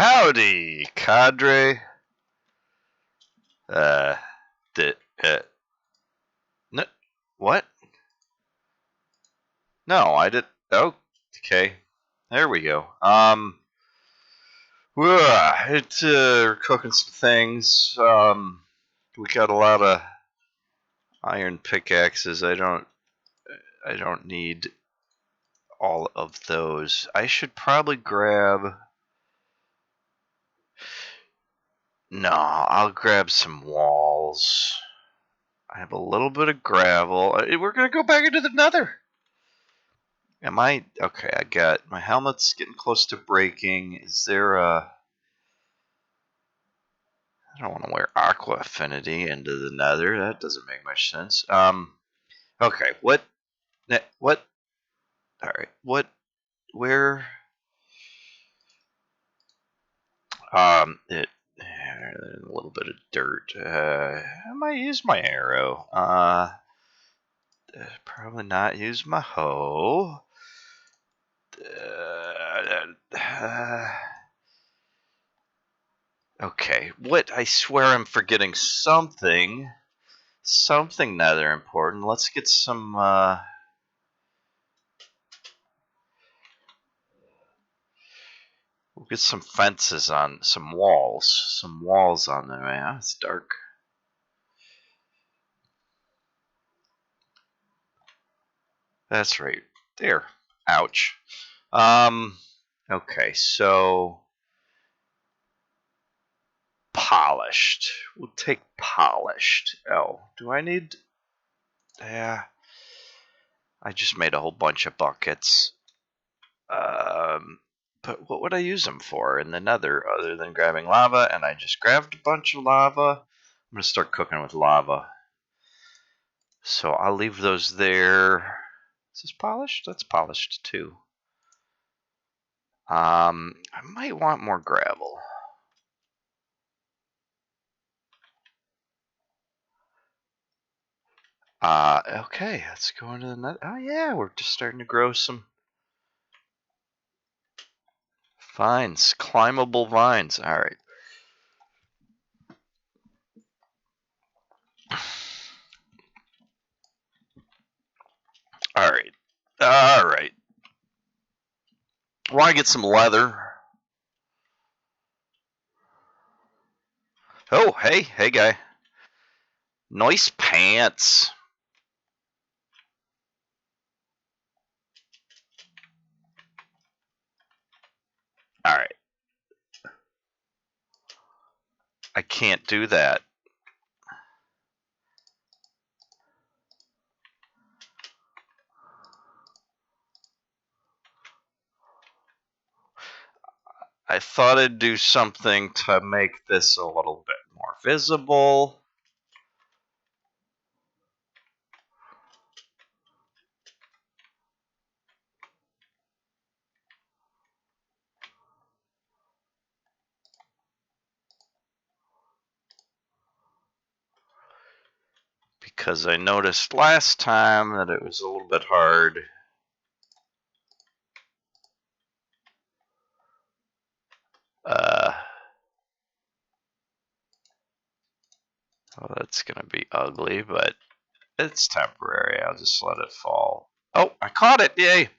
Howdy, cadre. Uh, no, what? No, I did. Oh, okay. There we go. It's we're cooking some things. We got a lot of iron pickaxes. I don't need all of those. I should probably grab. No, I'll grab some walls. I have a little bit of gravel. We're gonna go back into the nether. Am I okay? I got my helmet's getting close to breaking. Is there a? I don't want to wear aqua affinity into the nether. That doesn't make much sense. Okay. What? What? All right. What? Where? It. A little bit of dirt. I might use my arrow. Probably not use my hoe. Okay, what? I swear I'm forgetting something. Something rather important. Let's get some, we'll get some fences on, some walls. Some walls on there, man. It's dark. That's right. There. Ouch. Okay, so polished. We'll take polished. Oh, do I need? Yeah. I just made a whole bunch of buckets. But what would I use them for in the nether other than grabbing lava? And I just grabbed a bunch of lava. I'm going to start cooking with lava. So I'll leave those there. Is this polished? That's polished too. I might want more gravel. Okay, let's go into the nether. Oh yeah, we're just starting to grow some vines, climbable vines. All right. All right. All right. Want to get some leather? Oh, hey, guy. Nice pants. All right. I can't do that. I thought I'd do something to make this a little bit more visible. Because I noticed last time that it was a little bit hard. Well, that's going to be ugly, but it's temporary. I'll just let it fall. Oh, I caught it! Yay!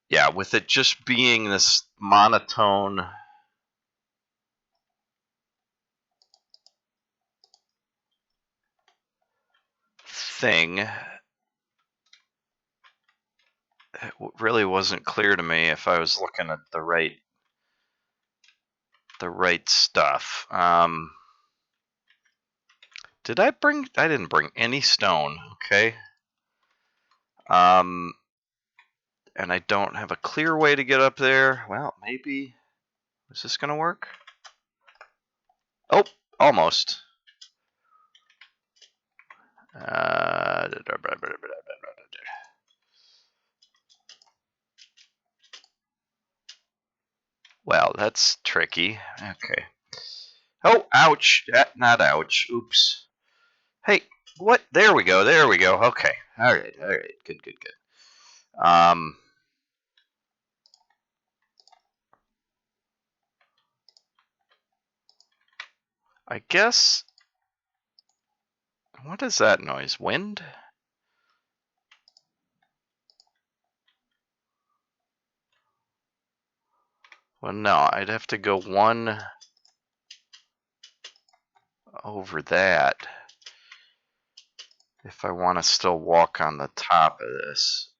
Yeah, with it just being this monotone thing, it really wasn't clear to me if I was looking at the right stuff. Did I bring? I didn't bring any stone. Okay. And I don't have a clear way to get up there. Well, maybe. Is this gonna work? Oh, almost. Well, that's tricky. Okay. Oh, ouch. Not ouch. Oops. Hey, what? There we go. There we go. Okay. All right. Good. I guess. What is that noise? Wind? Well, no, I'd have to go one over that if I want to still walk on the top of this.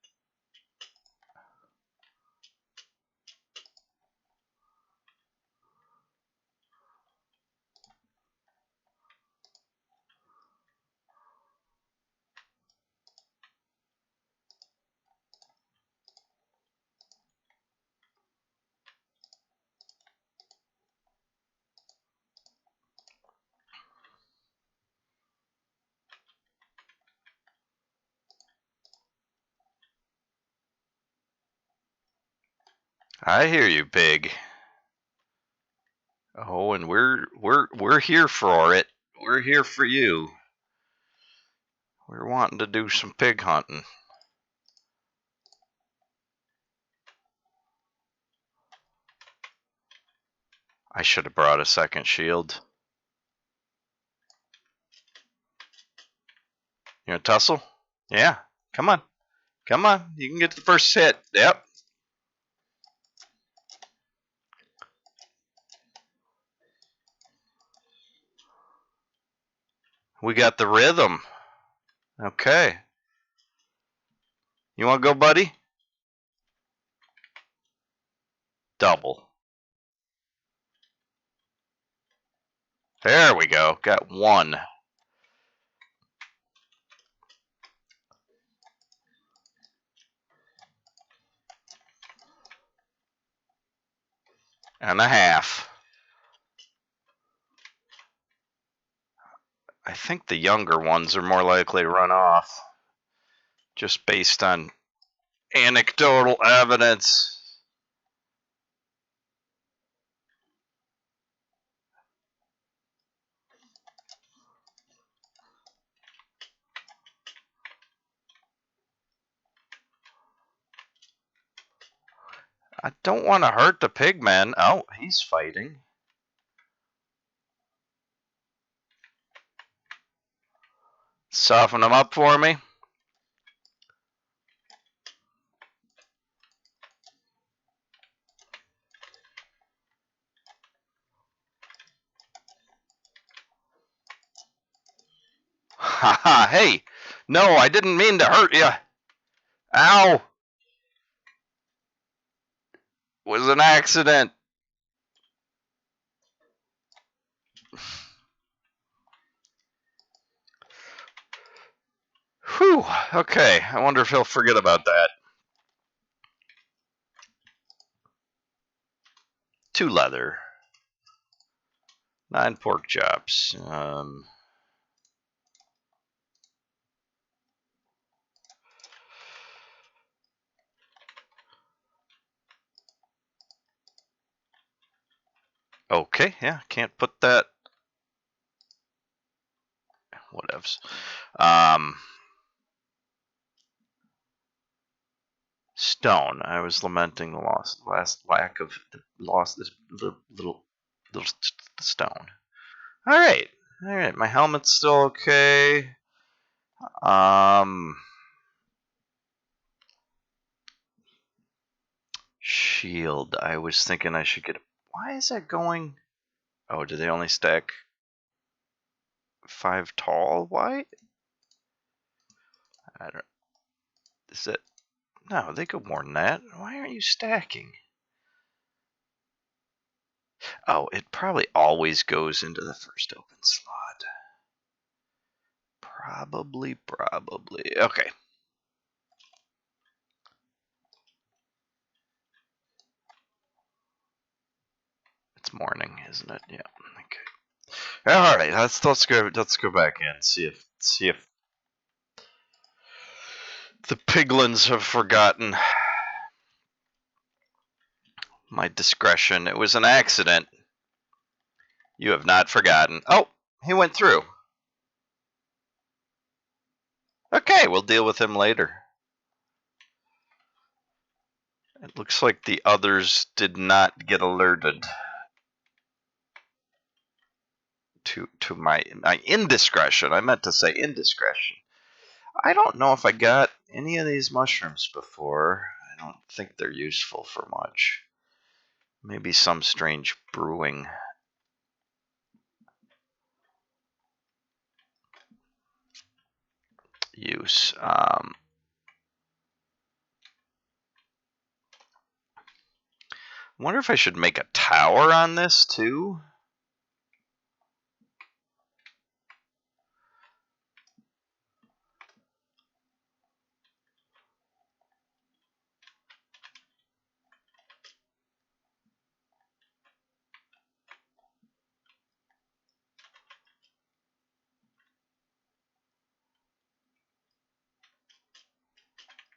I hear you, pig. Oh, and we're here for it. We're here for you. We're wanting to do some pig hunting. I should have brought a second shield. You want to tussle? Yeah. Come on. Come on. You can get the first hit. Yep. We got the rhythm. Okay. You want to go, buddy? Double. There we go. Got one. And a half. I think the younger ones are more likely to run off. Just based on anecdotal evidence. I don't want to hurt the pigman. Oh, he's fighting. Soften him up for me. Haha, hey. No, I didn't mean to hurt you. Ow. It was an accident. Whew. Okay, I wonder if he'll forget about that. 2 leather. 9 pork chops. Okay, yeah, can't put that. Whatevs. Stone. I was lamenting the lack of the loss. This little stone. All right. My helmet's still okay. Shield. I was thinking I should get. Why is that going? Oh, do they only stack 5 tall? Why? I don't. Is it? No, they go more than that. Why aren't you stacking? Oh, it probably always goes into the first open slot. Probably. Okay. It's morning, isn't it? Yeah. Okay. All right. Let's go back in. See if the piglins have forgotten my discretion. It was an accident. You have not forgotten. Oh, he went through. Okay, we'll deal with him later. It looks like the others did not get alerted to my indiscretion. I meant to say indiscretion. I don't know if I got any of these mushrooms before. I don't think they're useful for much. Maybe some strange brewing use. I wonder if I should make a tower on this too.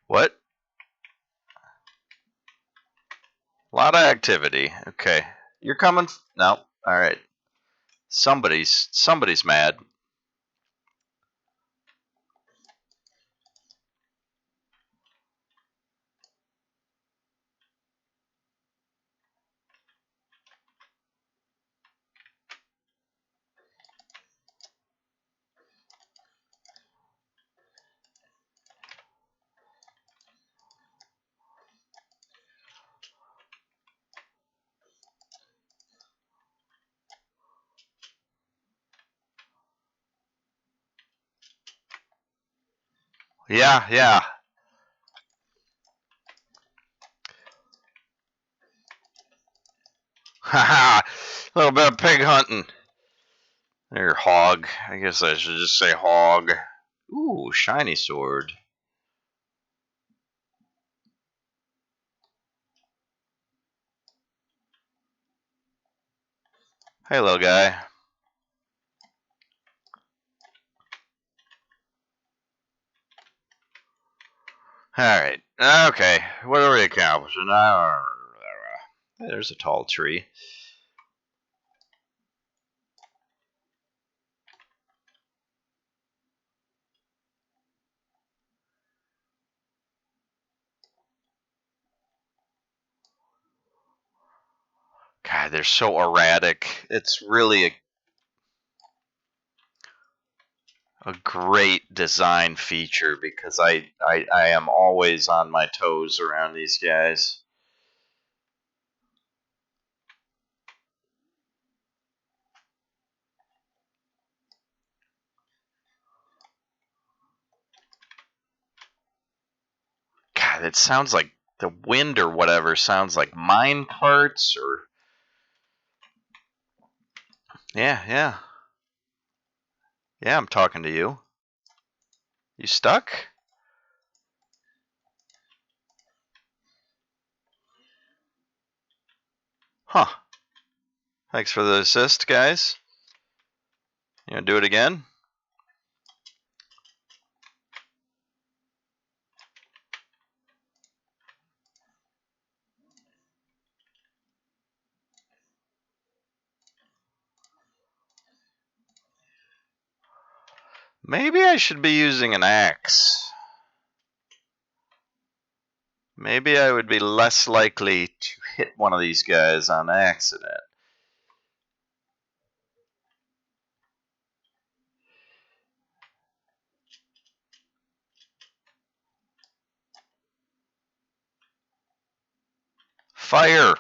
What? A lot of activity. Okay. You're coming? No. All right. Somebody's mad. Yeah, yeah. Haha. A little bit of pig hunting. There, hog. I guess I should just say hog. Ooh, shiny sword. Hey, little guy. Alright. Okay. What are we accomplishing? There's a tall tree. God, they're so erratic. It's really a great design feature because I am always on my toes around these guys. God, it sounds like the wind or whatever sounds like mine carts or. Yeah, yeah. Yeah, I'm talking to you. You stuck? Huh. Thanks for the assist, guys. You gonna do it again? Maybe I should be using an axe. Maybe I would be less likely to hit one of these guys on accident. Fire!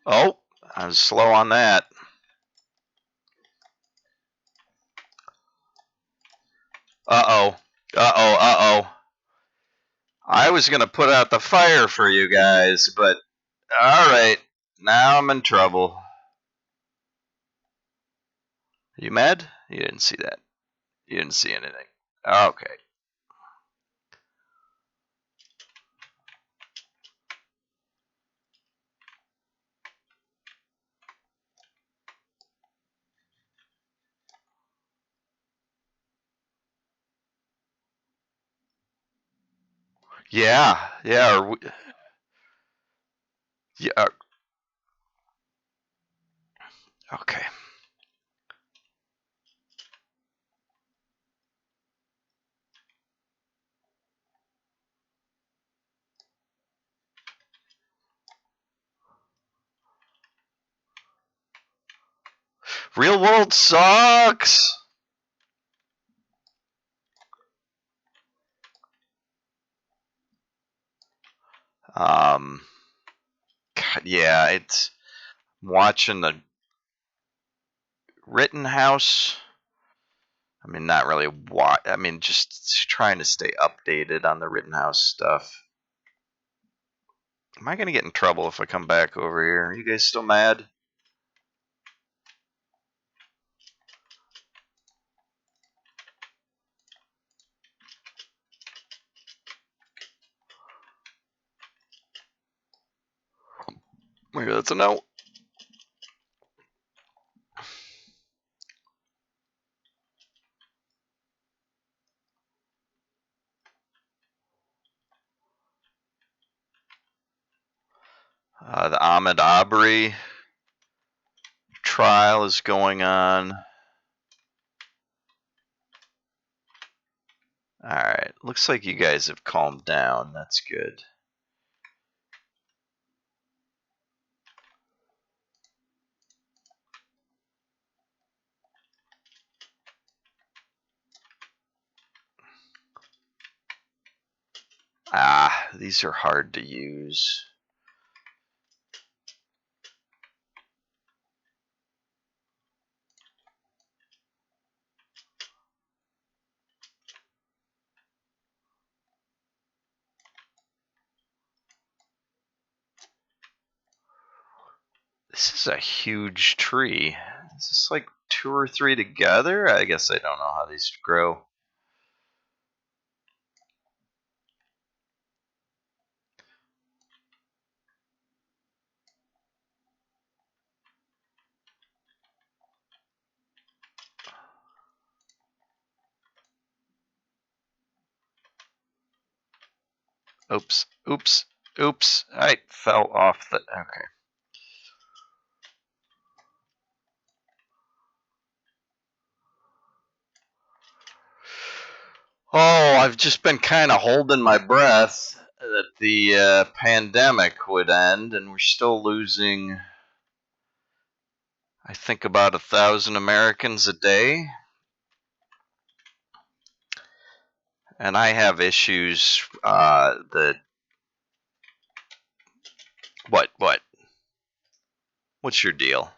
Oh, I was slow on that. Uh-oh. Uh-oh, uh-oh. I was going to put out the fire for you guys, but alright. Now I'm in trouble. You mad? You didn't see that. You didn't see anything. Okay. Yeah, yeah. Yeah. Okay. Real world sucks. God, yeah, it's watching the Rittenhouse. I mean, not really. I mean, just trying to stay updated on the Rittenhouse stuff. Am I gonna get in trouble if I come back over here? Are you guys still mad? Maybe that's a no. The Ahmed Aubrey trial is going on. Alright, looks like you guys have calmed down. That's good. Ah, these are hard to use. This is a huge tree. Is this like 2 or 3 together? I guess I don't know how these grow. Oops, oops, oops. I fell off the. Okay. Oh, I've just been kind of holding my breath that the pandemic would end, and we're still losing, I think, about 1,000 Americans a day. And I have issues that. What? What's your deal?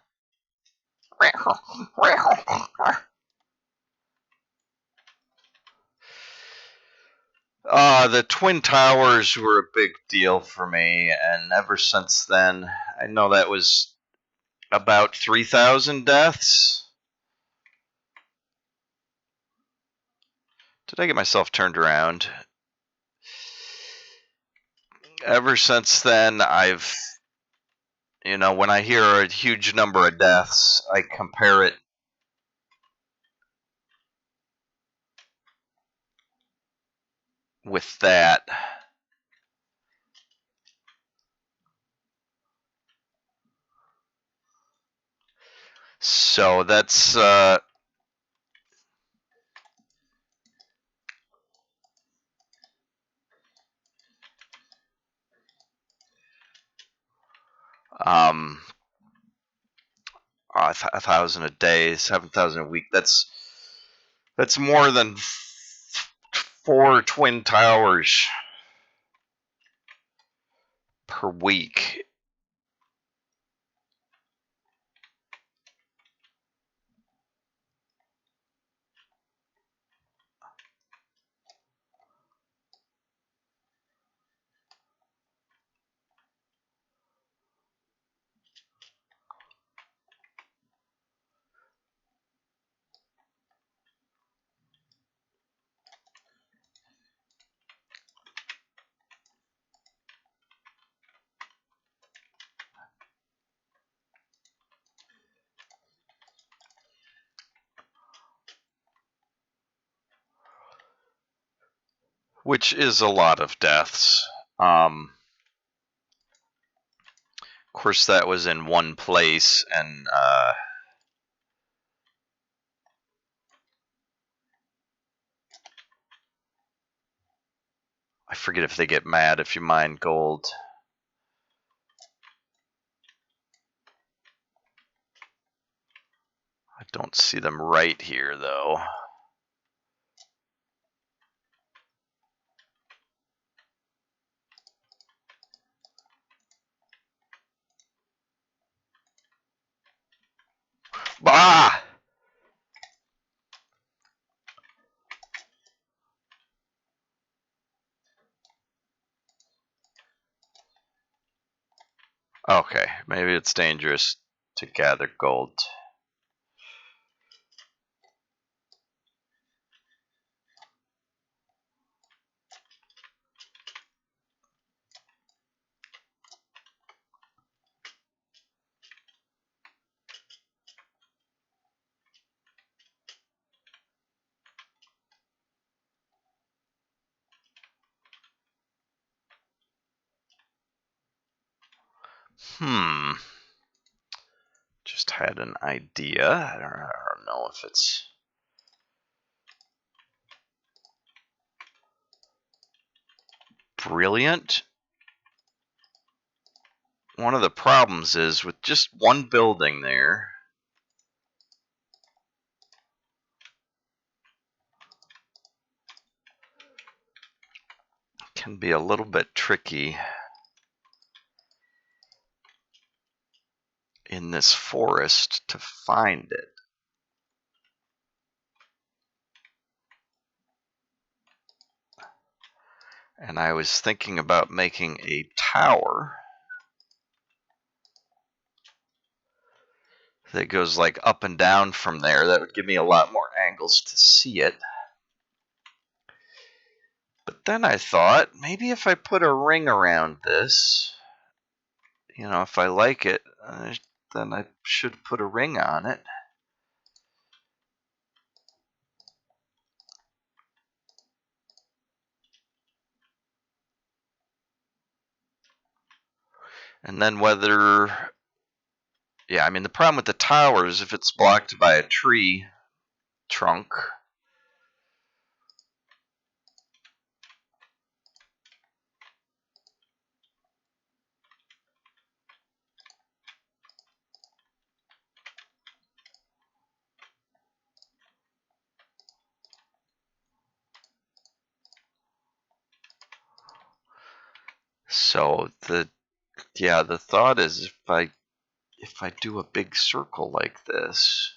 The Twin Towers were a big deal for me, and ever since then, I know that was about 3,000 deaths. Did I get myself turned around? Ever since then, when I hear a huge number of deaths, I compare it with that. So that's um 1,000 a day, 7,000 a week. That's more than 4 Twin Towers per week. Which is a lot of deaths. Of course, that was in one place, and I forget if they get mad if you mine gold. Don't see them right here, though. Bah! Okay, maybe it's dangerous to gather gold. Just had an idea. I don't know if it's brilliant. One of the problems is with just one building there, can be a little bit tricky in this forest to find it. And I was thinking about making a tower that goes like up and down from there. That would give me a lot more angles to see it. But then I thought, maybe if I put a ring around this, if I like it, then I should put a ring on it. And then whether, the problem with the tower is if it's blocked by a tree trunk, so the thought is if I do a big circle like this,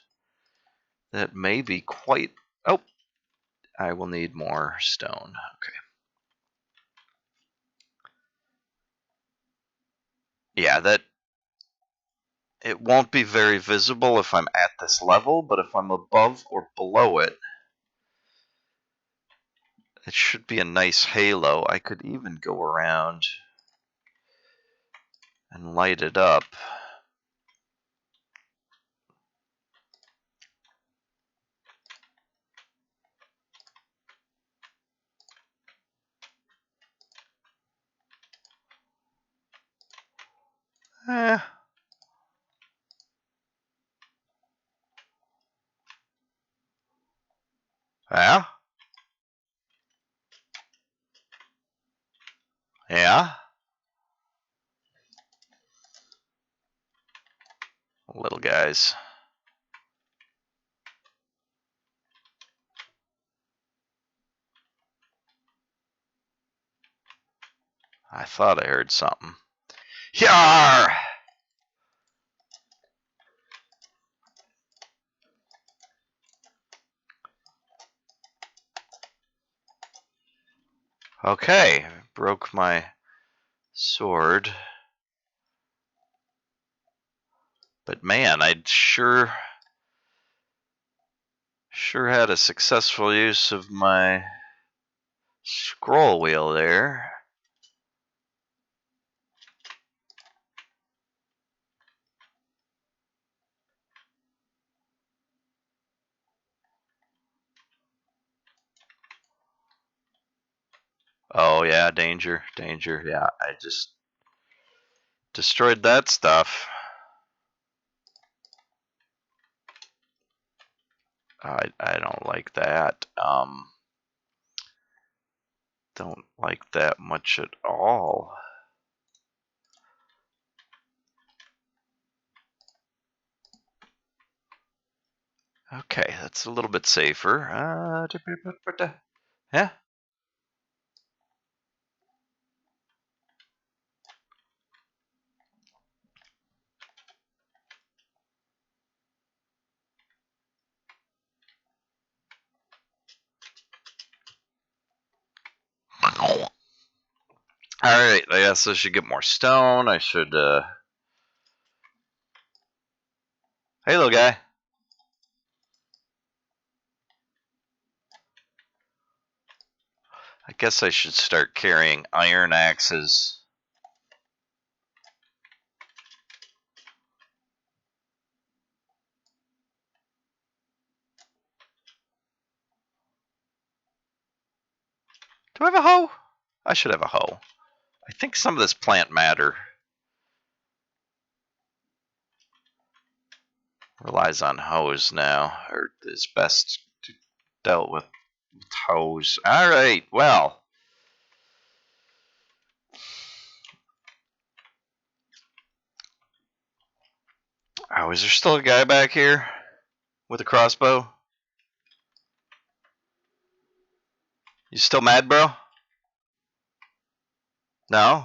that may be quite. Oh, I will need more stone. Okay. Yeah, that it won't be very visible if I'm at this level, but if I'm above or below it, it should be a nice halo. I could even go around and light it up. Eh. Yeah? Yeah? Little guys. I thought I heard something. Hyar! Okay, broke my sword. But man, I'd sure had a successful use of my scroll wheel there. Oh yeah, danger. Yeah, I just destroyed that stuff. I don't like that. Don't like that much at all. Okay, that's a little bit safer. Yeah. Alright, I guess I should get more stone. I should, Hey, little guy. I guess I should start carrying iron axes. Do I have a hoe? I should have a hoe. I think some of this plant matter relies on hoes now, or is best dealt with hoes. Alright, well. Oh, is there still a guy back here with a crossbow? You still mad, bro? No?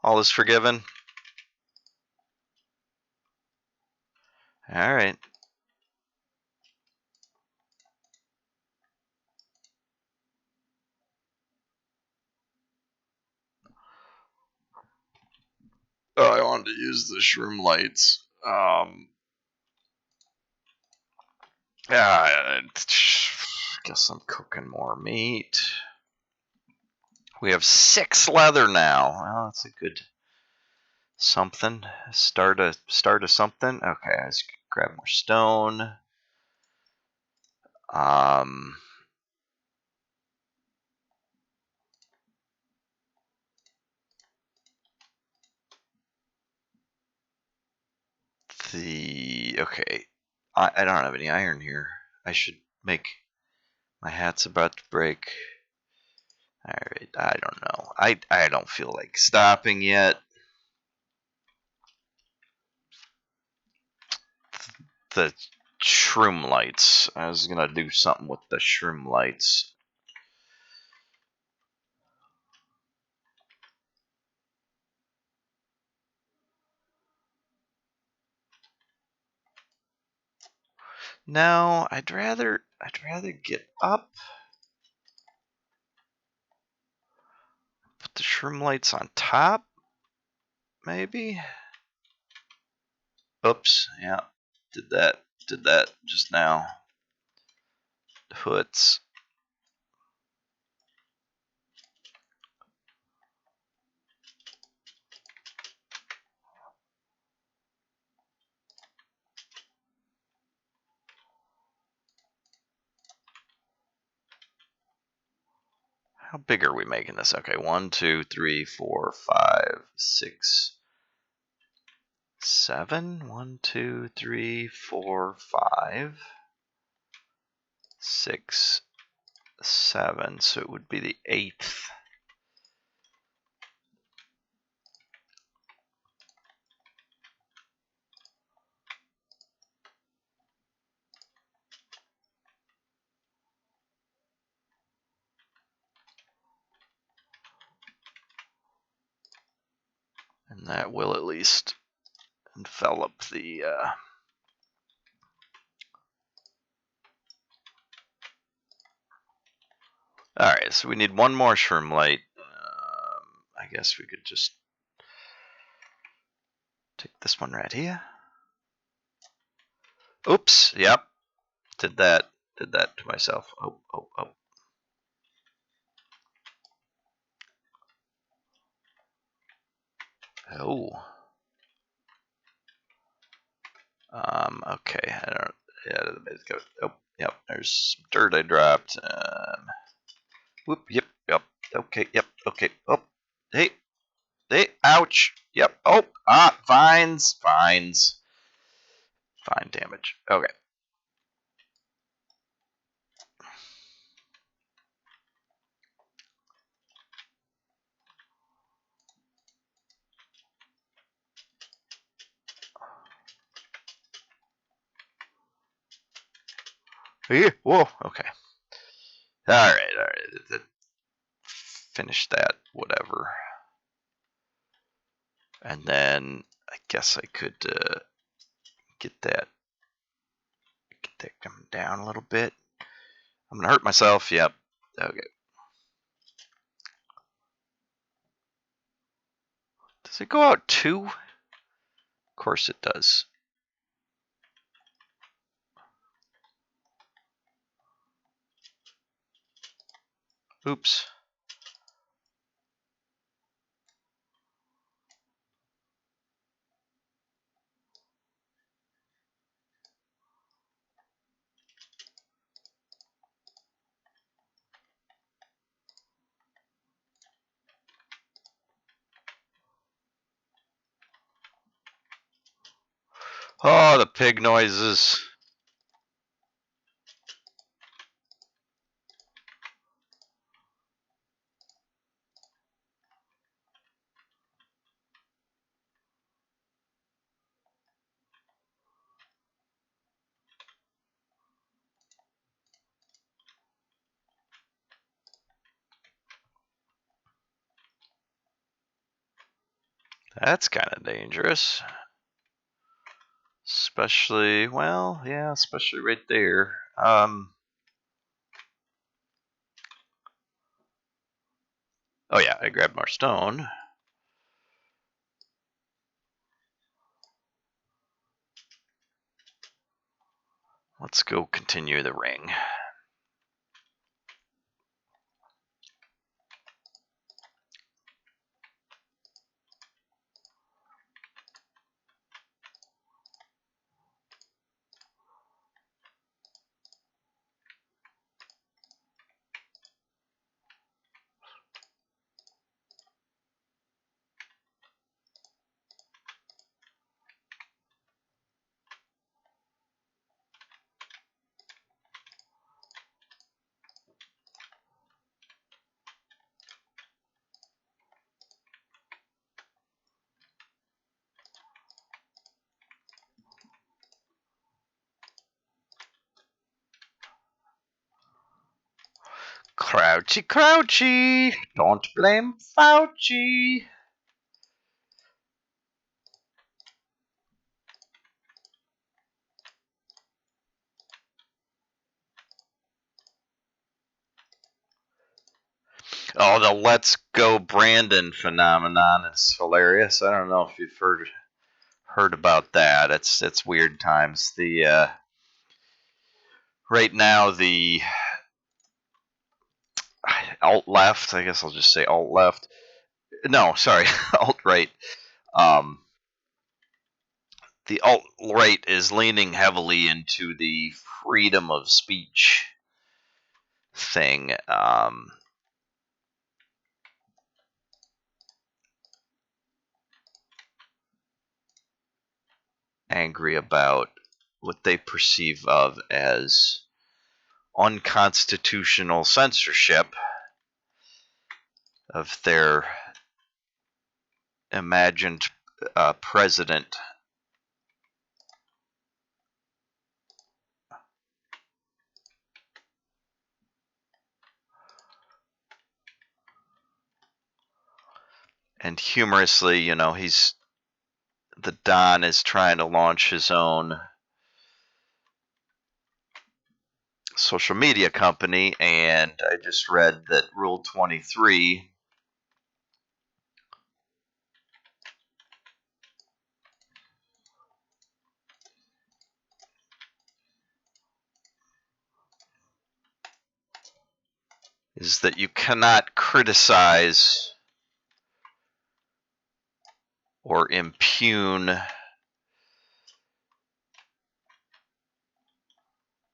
All is forgiven? Alright. Oh, I wanted to use the shroom lights. Yeah, I guess I'm cooking more meat. We have 6 leather now. Well, that's a good something. Start of something. Okay, let's grab more stone. Um, okay. I don't have any iron here. I should make. My hat's about to break. Alright, I don't know. I don't feel like stopping yet. The shroom lights. I was gonna do something with the shroom lights. No, I'd rather get up. Put the shroom lights on top, maybe. Oops, yeah, did that just now. Hoods. How big are we making this? Okay, 1, 2, 3, 4, 5, 6, 7. 1, 2, 3, 4, 5, 6, 7. So it would be the 8th. And that will at least envelop the Alright, so we need one more shroom light. I guess we could just take this one right here. Oops, yep. Did that to myself. Oh. Oh. Okay. I don't. Yeah. Oh. Yep. There's some dirt I dropped. Whoop. Yep. Okay. Yep. Okay. Oh. Hey. Ouch. Yep. Oh. Fines. Fine damage. Okay. Yeah. Whoa. Okay. All right. All right. Finish that. Whatever. And then I guess I could get that coming down a little bit. I'm gonna hurt myself. Yep. Okay. Does it go out two? Of course it does. Oops. Oh, the pig noises. That's kind of dangerous. Especially, well, yeah, especially right there. Oh yeah, I grabbed more stone. Let's go continue the ring. Crouchy, crouchy. Don't blame Fauci. Oh, the "Let's Go Brandon" phenomenon is hilarious. I don't know if you've heard about that. It's weird times. The right now the alt left. I guess I'll just say alt left. No, sorry, alt right. Um, the alt right is leaning heavily into the freedom of speech thing. Angry about what they perceive of as unconstitutional censorship of their imagined president. And humorously, the Don is trying to launch his own social media company, and I just read that Rule 23 is that you cannot criticize or impugn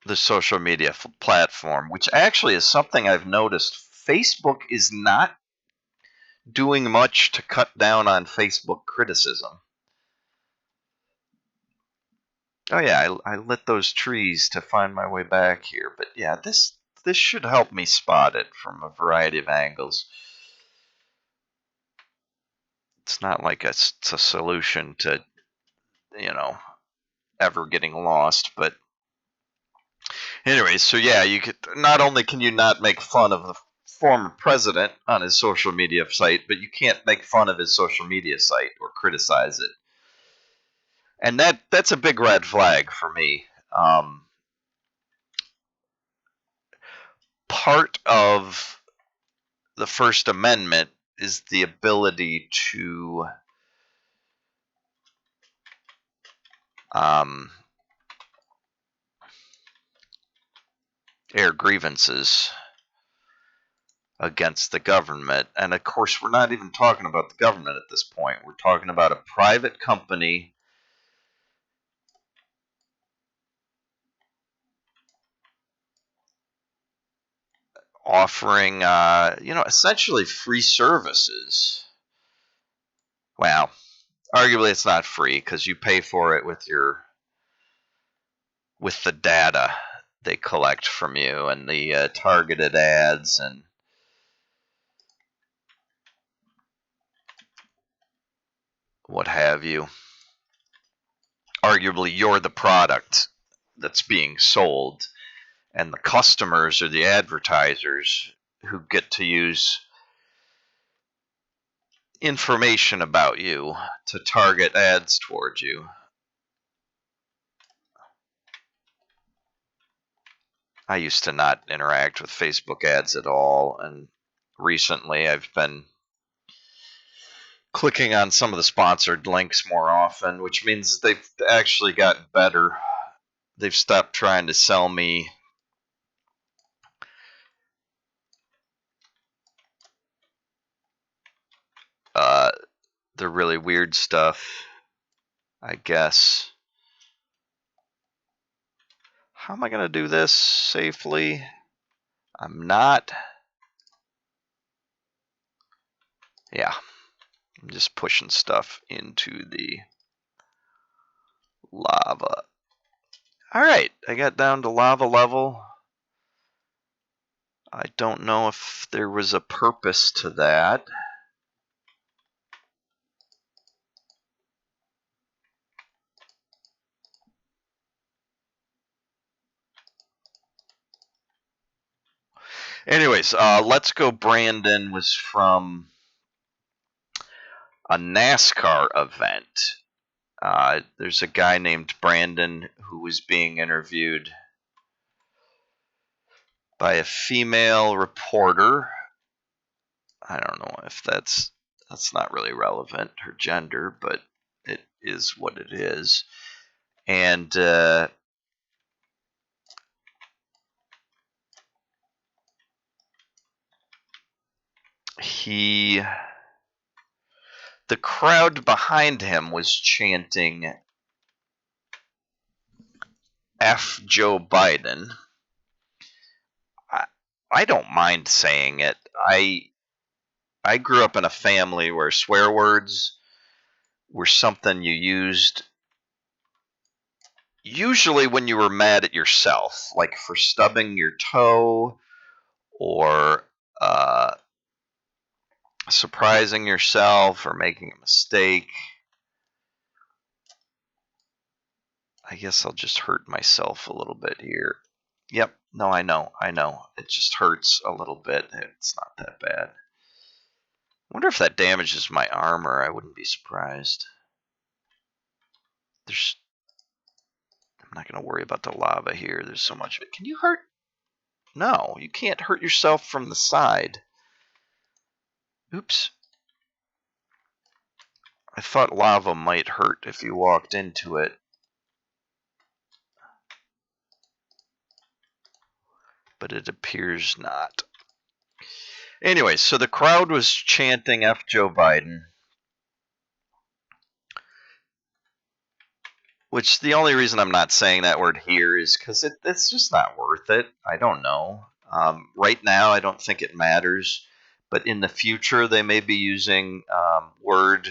the social media platform, which actually is something I've noticed. Facebook is not doing much to cut down on Facebook criticism. Oh yeah, I lit those trees to find my way back here, but yeah, this should help me spot it from a variety of angles. It's not like it's a solution to, you know, ever getting lost, but Anyway, so yeah, you could not only can you not make fun of the former president on his social media site, but you can't make fun of his social media site or criticize it, and that's a big red flag for me. Part of the First Amendment is the ability to um, air grievances against the government. And of course, we're not even talking about the government at this point. We're talking about a private company offering, essentially free services. Well, arguably it's not free because you pay for it with the data they collect from you and the targeted ads and what have you. Arguably, you're the product that's being sold, and the customers are the advertisers who get to use information about you to target ads towards you. I used to not interact with Facebook ads at all, and recently I've been clicking on some of the sponsored links more often, which means they've actually gotten better. They've stopped trying to sell me uh, the really weird stuff, I guess. How am I going to do this safely? I'm not. Yeah, I'm just pushing stuff into the lava. All right, I got down to lava level. I don't know if there was a purpose to that. Anyways, Let's Go Brandon was from a NASCAR event. There's a guy named Brandon who was being interviewed by a female reporter. I don't know if that's not really relevant, her gender, but it is what it is. And the crowd behind him was chanting F Joe Biden. I don't mind saying it. I grew up in a family where swear words were something you used usually when you were mad at yourself, like for stubbing your toe or surprising yourself or making a mistake. I guess I'll just hurt myself a little bit here. Yep, no, I know. It just hurts a little bit. It's not that bad. I wonder if that damages my armor. I wouldn't be surprised. I'm not going to worry about the lava here. There's so much of it. Can you hurt? No, you can't hurt yourself from the side. Oops. I thought lava might hurt if you walked into it. But it appears not. Anyway, so the crowd was chanting F Joe Biden. Which the only reason I'm not saying that word here is because it's just not worth it. I don't know. Right now, I don't think it matters. But in the future, they may be using word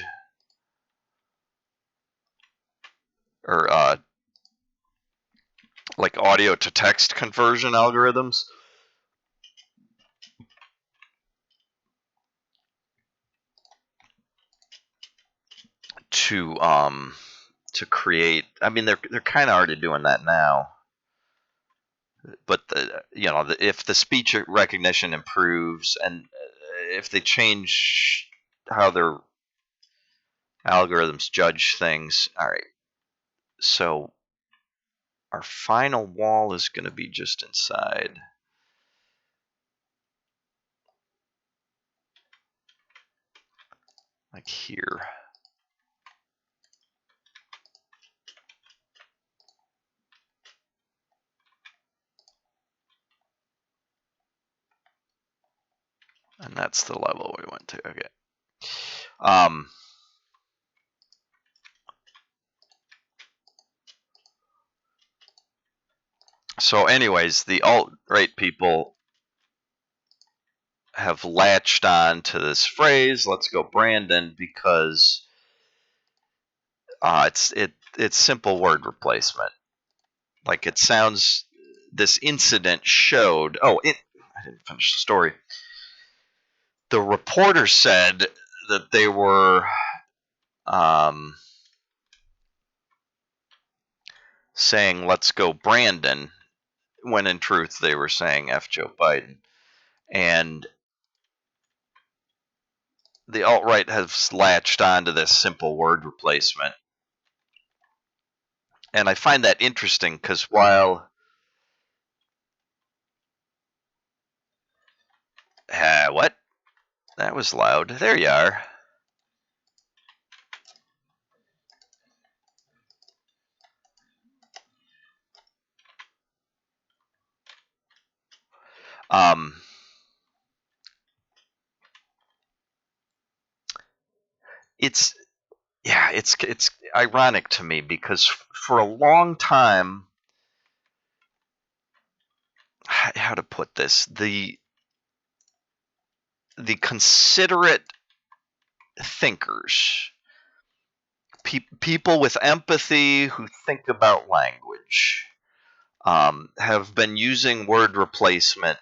or like audio to text conversion algorithms to create. I mean, they're kind of already doing that now. but if the speech recognition improves and if they change how their algorithms judge things, all right. So our final wall is going to be just inside. Like here. And that's the level we went to. Okay. So anyways, the alt-right people have latched on to this phrase, let's go Brandon, because it's simple word replacement. Like it sounds, this incident showed, I didn't finish the story. The reporter said that they were saying, let's go Brandon, when in truth they were saying F Joe Biden. And the alt-right has latched onto this simple word replacement. And I find that interesting because while what? That was loud. There you are. It's it's ironic to me because for a long time, how to put this, the considerate thinkers, people with empathy who think about language, have been using word replacement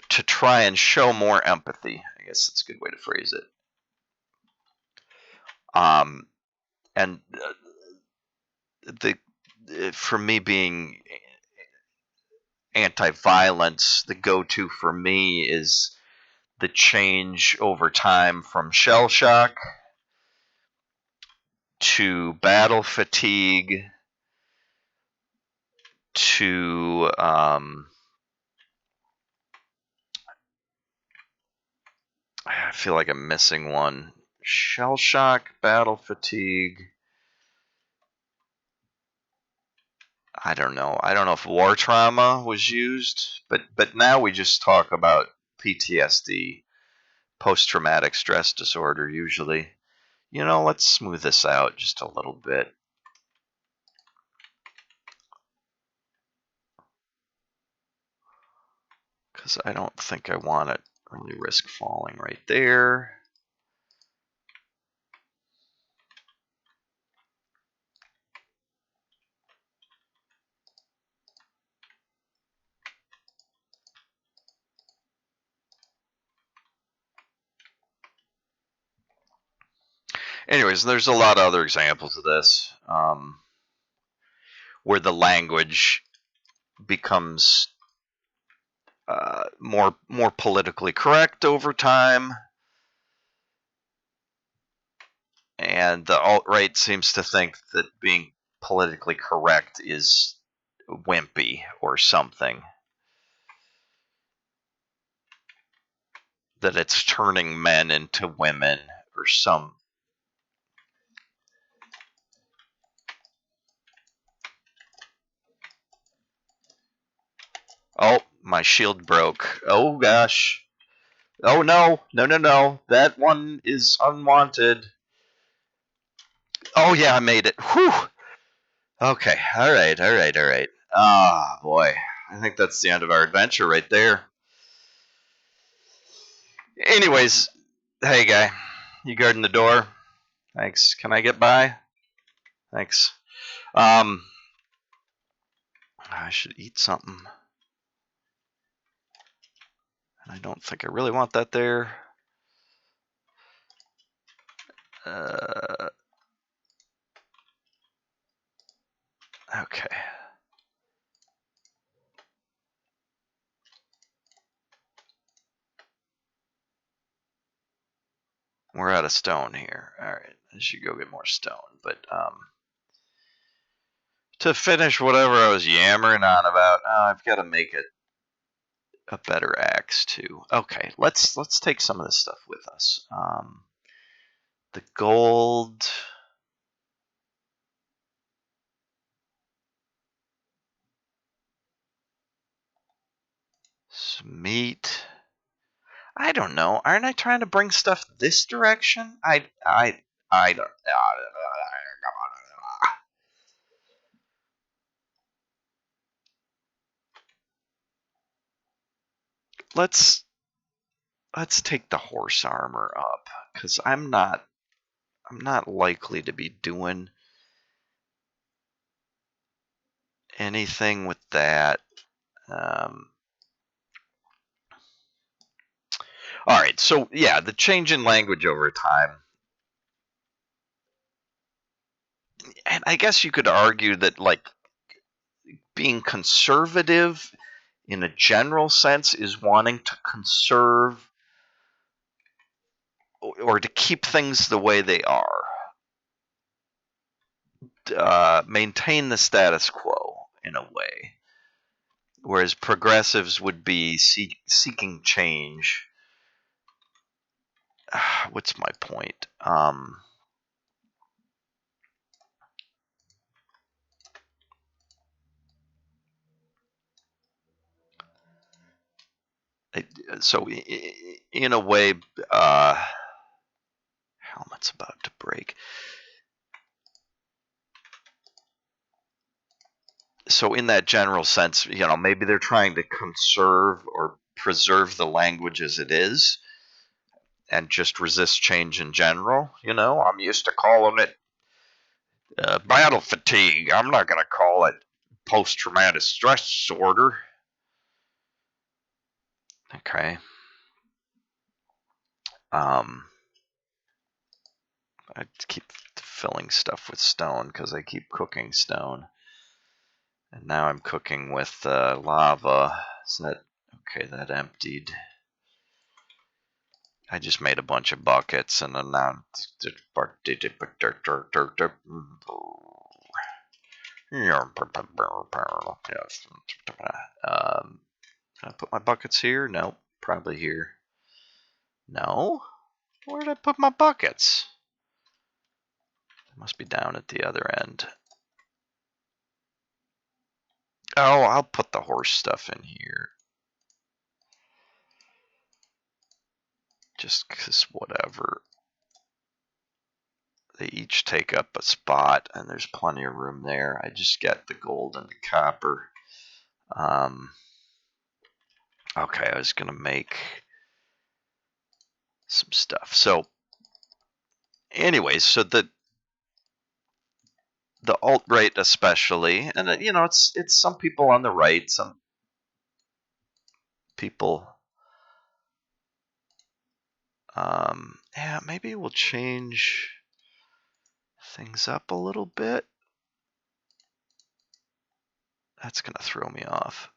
to try and show more empathy. I guess that's a good way to phrase it. And for me being anti-violence, the go-to for me is the change over time from shell shock to battle fatigue to I feel like I'm missing one. Shell shock, battle fatigue. I don't know. I don't know if war trauma was used, but now we just talk about PTSD, post-traumatic stress disorder usually. Let's smooth this out just a little bit. Because I don't think I want to really risk falling right there. Anyways, there's a lot of other examples of this where the language becomes more politically correct over time, and the alt-right seems to think that being politically correct is wimpy or something, that it's turning men into women or some. Oh, my shield broke. Oh gosh. Oh no, no. That one is unwanted. Oh yeah, I made it. Whew. Okay, all right. Ah, boy. I think that's the end of our adventure right there. Anyways, hey guy, you guarding the door? Thanks. Can I get by? Thanks. I should eat something. I don't think I really want that there. Okay. We're out of stone here. All right, I should go get more stone. But to finish whatever I was yammering on about, I've got to make it a better axe too. Okay, let's take some of this stuff with us. The gold. Some meat. I don't know. Aren't I trying to bring stuff this direction? I don't. Let's take the horse armor up because I'm not likely to be doing anything with that. All right, so yeah, the change in language over time, and I guess you could argue that like being conservative in a general sense is wanting to conserve or to keep things the way they are, maintain the status quo in a way, whereas progressives would be seeking change. What's my point? So in a way, helmet's about to break. So in that general sense, maybe they're trying to conserve or preserve the language as it is and just resist change in general. I'm used to calling it battle fatigue. I'm not going to call it post-traumatic stress disorder. Okay. I keep filling stuff with stone because I keep cooking stone. And now I'm cooking with lava. Is that okay? That emptied. I just made a bunch of buckets and then now can I put my buckets here? No, probably here. No? Where did I put my buckets? They must be down at the other end. Oh, I'll put the horse stuff in here. Just because whatever. They each take up a spot, and there's plenty of room there. I just get the gold and the copper. Okay, I was going to make some stuff. So, anyways, so the alt-right especially, and it's some people on the right, some people. Yeah, maybe we'll change things up a little bit. That's going to throw me off.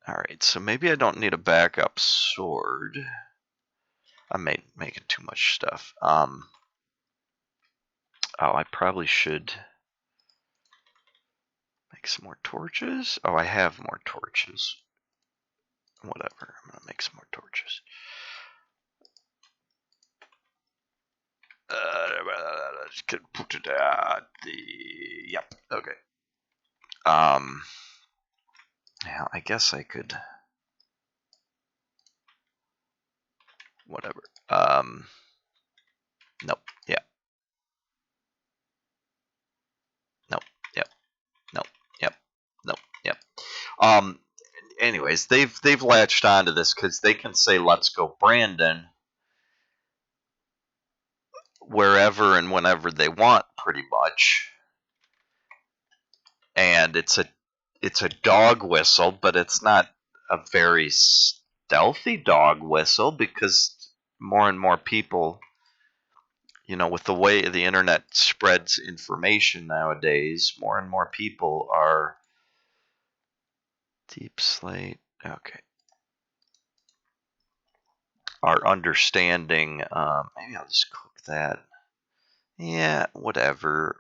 All right, so maybe I don't need a backup sword. I'm making too much stuff. Oh, I probably should make some more torches. Oh, I have more torches. Whatever, I'm going to make some more torches. Could put it at yep, okay. Yeah, I guess I could, whatever. Nope, yeah. Nope, yep, nope, yep, nope, yep. Anyways, they've latched onto this because they can say, let's go Brandon, wherever and whenever they want, pretty much. And it's a dog whistle, but it's not a very stealthy dog whistle because more and more people with the way the internet spreads information nowadays, more and more people are deep slate. Okay. Are understanding. Maybe I'll just cook that. Yeah, whatever.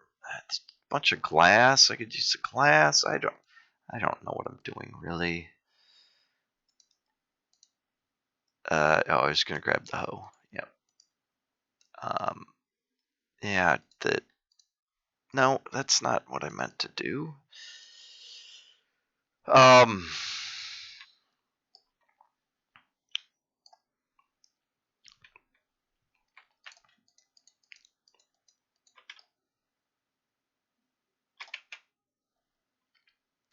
It's a bunch of glass. I could use the glass. I don't know what I'm doing really. I was gonna grab the hoe. Yep. Yeah. No, that's not what I meant to do.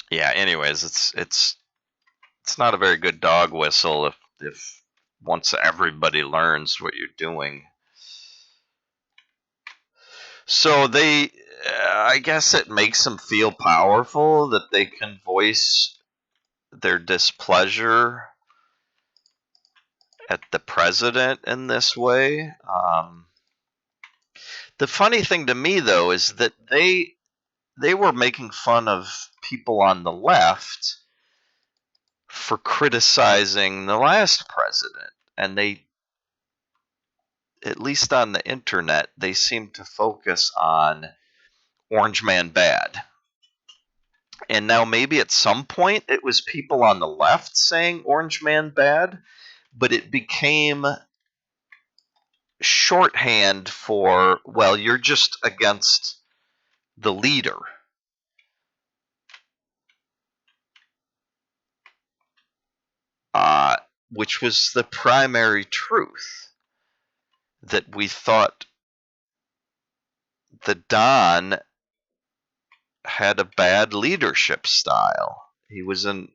Yeah. Anyways, it's not a very good dog whistle if once everybody learns what you're doing. So I guess it makes them feel powerful that they can voice their displeasure at the president in this way. The funny thing to me, though, is that they were making fun of people on the left for criticizing the last president, and at least on the internet, they seem to focus on Orange Man bad. And now maybe at some point it was people on the left saying Orange Man bad, but it became shorthand for, well, you're just against the leader. Which was the primary truth, that we thought the Don had a bad leadership style. He was an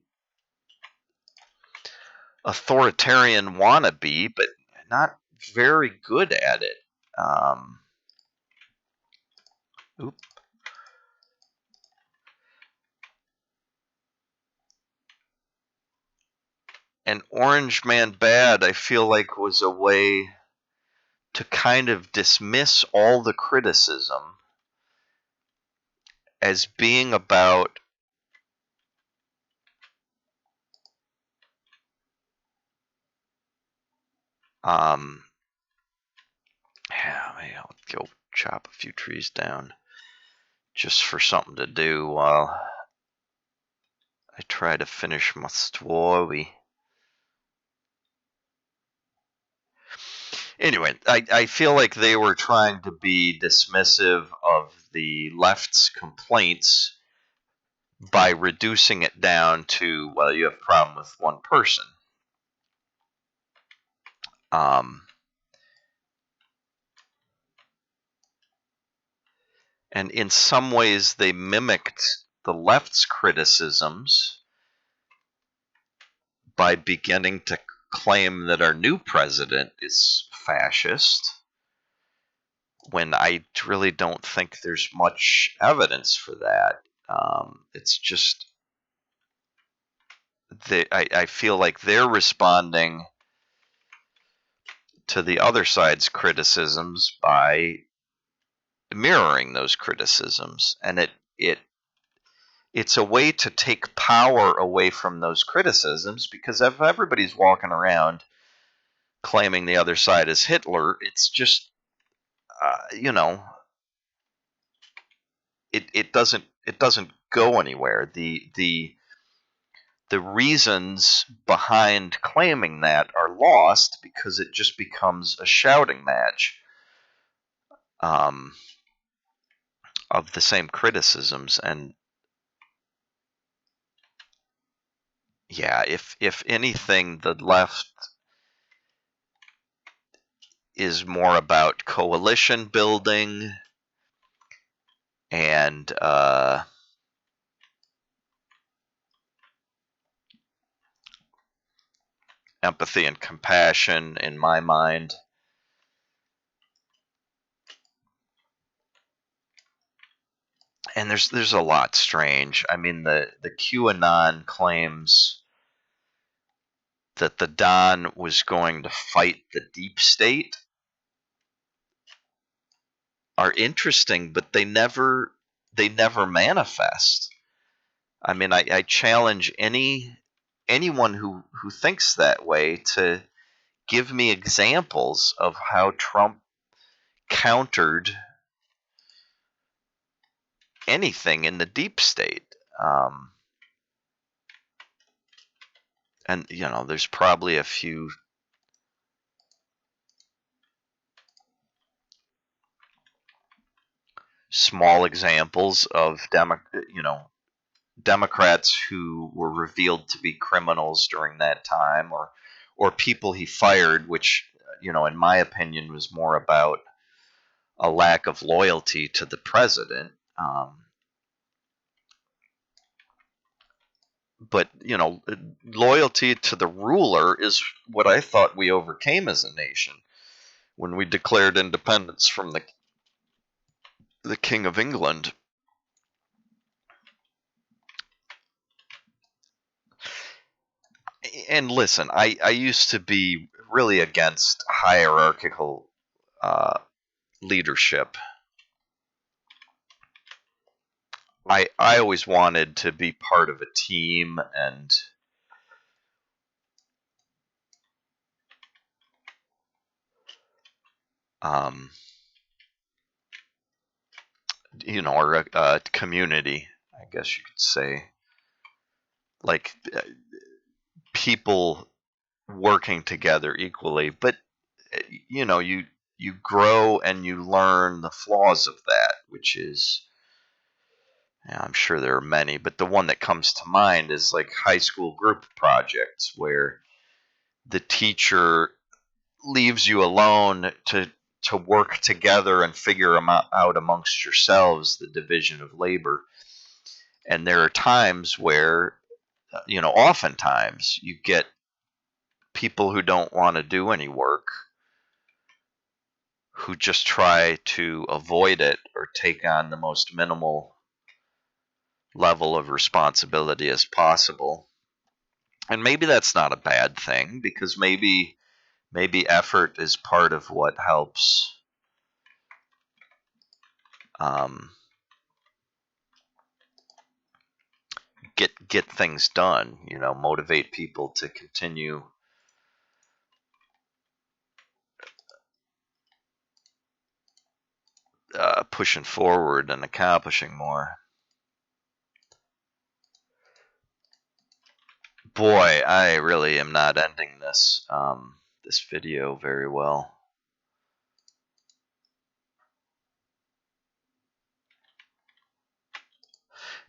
authoritarian wannabe, but not very good at it. Oop. And Orange Man Bad, I feel like, was a way to kind of dismiss all the criticism as being about maybe I'll go chop a few trees down just for something to do while I try to finish my story. Anyway, I feel like they were trying to be dismissive of the left's complaints by reducing it down to, well, you have a problem with one person. And in some ways, they mimicked the left's criticisms by beginning to claim that our new president is fascist, when I really don't think there's much evidence for that. It's just I feel like they're responding to the other side's criticisms by mirroring those criticisms, and it's a way to take power away from those criticisms, because if everybody's walking around claiming the other side is Hitler, it's just it doesn't go anywhere. The reasons behind claiming that are lost because it just becomes a shouting match of the same criticisms. And yeah, if anything, the left is more about coalition building and empathy and compassion, in my mind. And there's a lot strange. I mean, the QAnon claims that the Don was going to fight the deep state. are interesting, but they never manifest. I mean, I challenge anyone who thinks that way to give me examples of how Trump countered anything in the deep state. And there's probably a few small examples of Democrats who were revealed to be criminals during that time, or people he fired, which in my opinion was more about a lack of loyalty to the president. But loyalty to the ruler is what I thought we overcame as a nation when we declared independence from the King of England. And listen, I used to be really against hierarchical leadership. I always wanted to be part of a team, and or a community, I guess you could say, like people working together equally. But you grow and you learn the flaws of that, which is, I'm sure there are many, but the one that comes to mind is like high school group projects where the teacher leaves you alone to work together and figure out amongst yourselves the division of labor. And there are times where, oftentimes you get people who don't want to do any work, who just try to avoid it or take on the most minimal level of responsibility as possible. And maybe that's not a bad thing, because maybe effort is part of what helps get things done. Motivate people to continue pushing forward and accomplishing more. Boy, I really am not ending this video very well.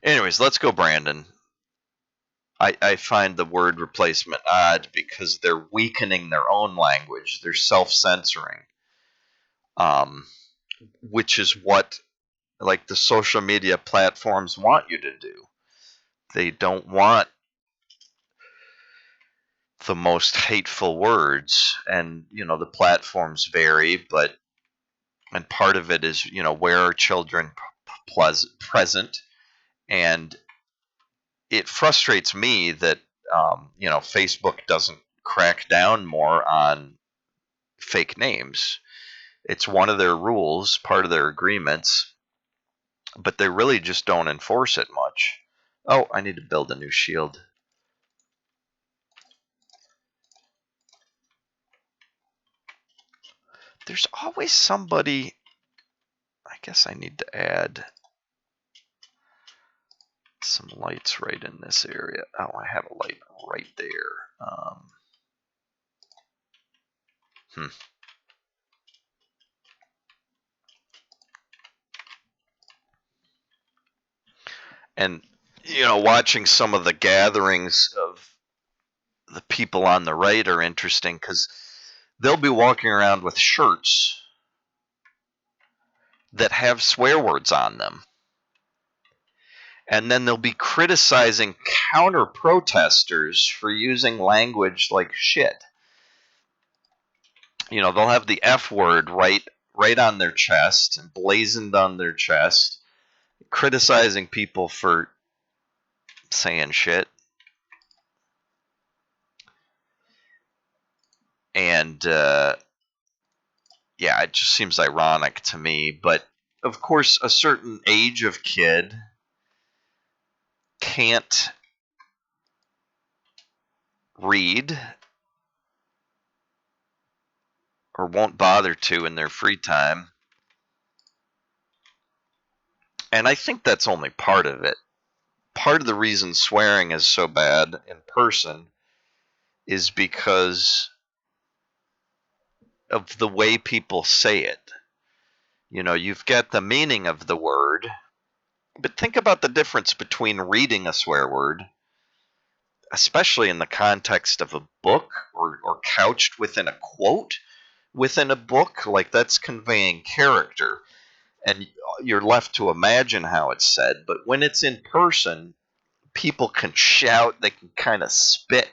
Anyways, let's go, Brandon. I find the word replacement odd because they're weakening their own language. They're self-censoring, which is what like the social media platforms want you to do. They don't want the most hateful words, and the platforms vary, and part of it is where are children present, and it frustrates me that Facebook doesn't crack down more on fake names. It's one of their rules, part of their agreements, but they really just don't enforce it much. Oh, I need to build a new shield. There's always somebody. I guess I need to add some lights right in this area. Oh, I have a light right there. And watching some of the gatherings of the people on the right are interesting because they'll be walking around with shirts that have swear words on them. And then they'll be criticizing counter protesters for using language like shit. They'll have the F word right on their chest, emblazoned on their chest, criticizing people for saying shit. And yeah, it just seems ironic to me. But of course, a certain age of kid can't read or won't bother to in their free time. And I think that's only part of it. Part of the reason swearing is so bad in person is because of the way people say it. You've got the meaning of the word, but think about the difference between reading a swear word, especially in the context of a book or couched within a quote within a book, like that's conveying character. And you're left to imagine how it's said. But when it's in person, people can shout, they can kind of spit,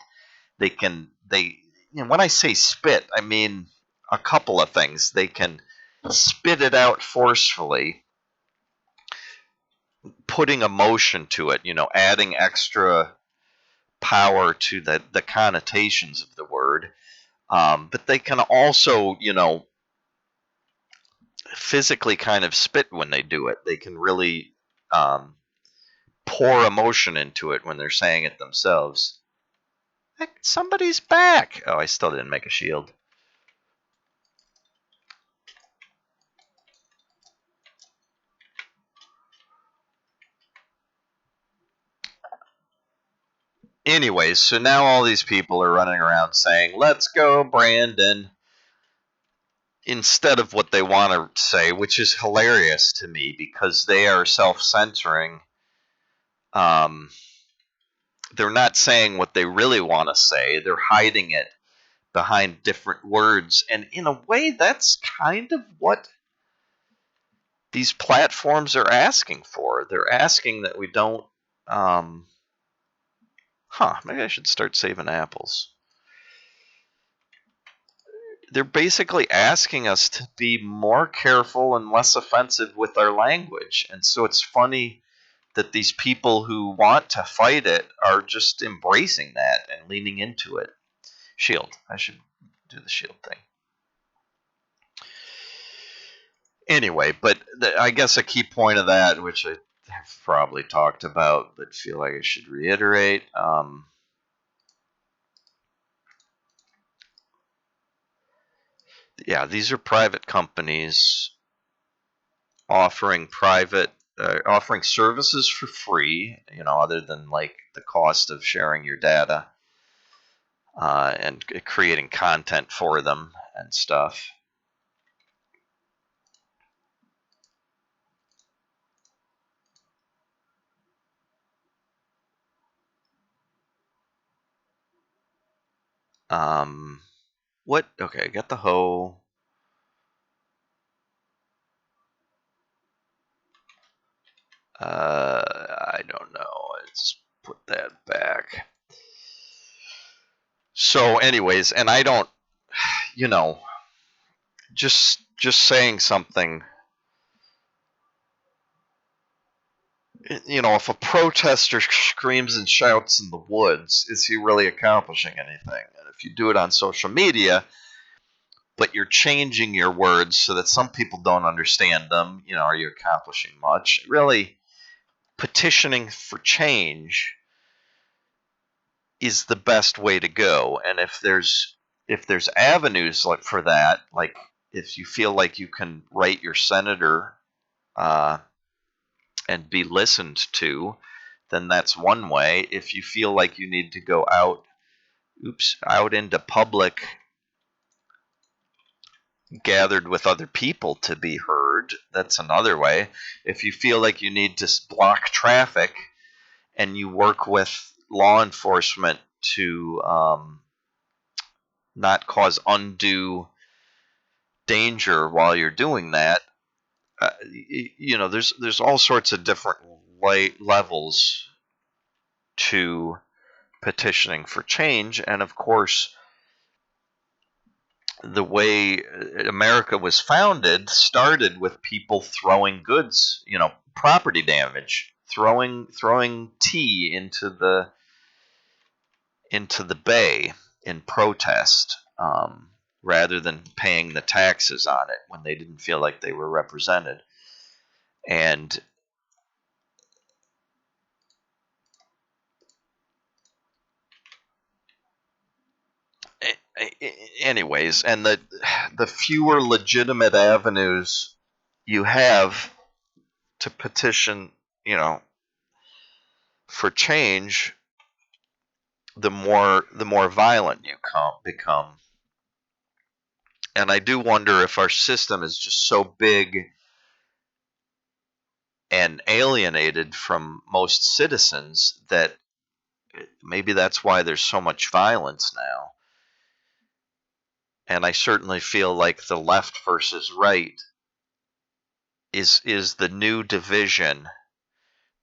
when I say spit, I mean a couple of things. They can spit it out forcefully, putting emotion to it, adding extra power to the connotations of the word. But they can also, physically kind of spit when they do it. They can really pour emotion into it when they're saying it themselves. Heck, somebody's back. Oh, I still didn't make a shield. Anyways, so now all these people are running around saying, "Let's go, Brandon," instead of what they want to say, which is hilarious to me because they are self-censoring. They're not saying what they really want to say. They're hiding it behind different words. And in a way, that's kind of what these platforms are asking for. They're asking that we don't... maybe I should start saving apples. They're basically asking us to be more careful and less offensive with our language. And so it's funny that these people who want to fight it are just embracing that and leaning into it. Shield. I should do the shield thing. Anyway, but I guess a key point of that, which I have probably talked about, but feel like I should reiterate, yeah, these are private companies offering offering services for free, other than like the cost of sharing your data and creating content for them and stuff. What? Okay, I got the hoe. I don't know. Let's put that back. So, anyways, and I don't, just saying something. If a protester screams and shouts in the woods, is he really accomplishing anything? And if you do it on social media, but you're changing your words so that some people don't understand them, are you accomplishing much? Really, petitioning for change is the best way to go. And if there's avenues like for that, like if you feel like you can write your senator and be listened to, then that's one way. If you feel like you need to go out into public, gathered with other people to be heard, that's another way. If you feel like you need to block traffic and you work with law enforcement to not cause undue danger while you're doing that, there's all sorts of different levels to petitioning for change. And of course, the way America was founded started with people throwing goods, property damage, throwing tea into the bay in protest, rather than paying the taxes on it when they didn't feel like they were represented. And anyways, and the fewer legitimate avenues you have to petition, for change, the more violent you become. And I do wonder if our system is just so big and alienated from most citizens that maybe that's why there's so much violence now. And I certainly feel like the left versus right is the new division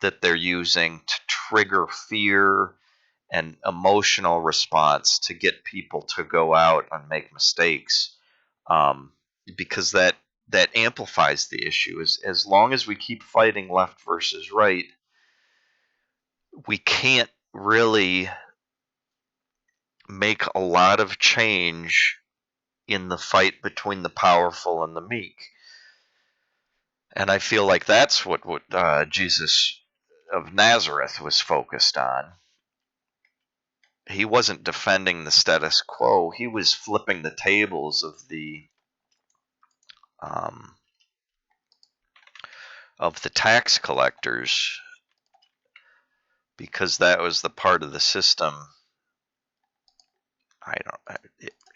that they're using to trigger fear and emotional response to get people to go out and make mistakes, um, because that amplifies the issue. As long as we keep fighting left versus right, we can't really make a lot of change in the fight between the powerful and the meek. And I feel like that's what Jesus of Nazareth was focused on. He wasn't defending the status quo. He was flipping the tables um, of the tax collectors, because that was the part of the system. I don't.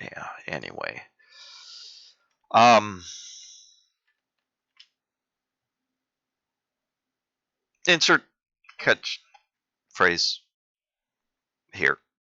Yeah. Anyway, um, insert catch phrase here.